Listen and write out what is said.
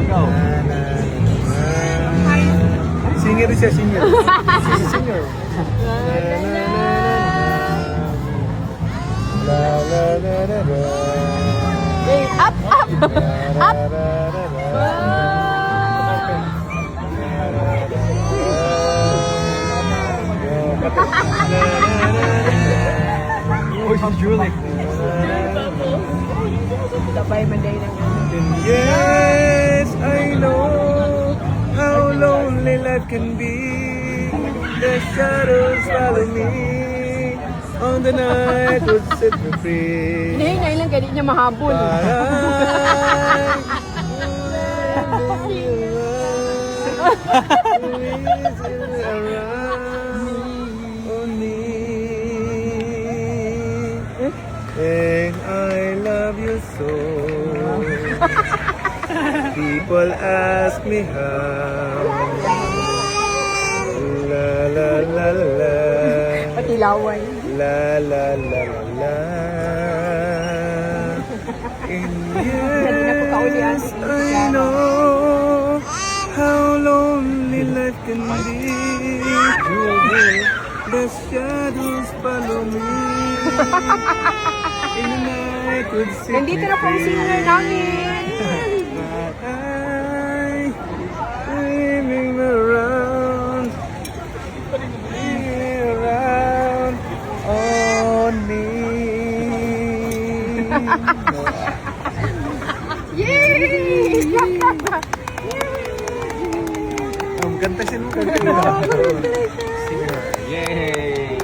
Go. Singer siya, singer. Singer. La la la la la. Hey, up, up, up. Oh, si Julie. Sabay man day ng Yes, I know how lonely life can be. The shadows follow me. On the night would set me free. Hindi, na ilang ganit niya mahabol. And I love you so. People ask me how. La la la la. Pati laway. La la la la la. And yes, I know how lonely life can be. The shadows follow me. In the night would sit Nandito na po ang singer namin. Swimming around on me. Yay! Ang ganda siya nung kanta. Singer. Yay!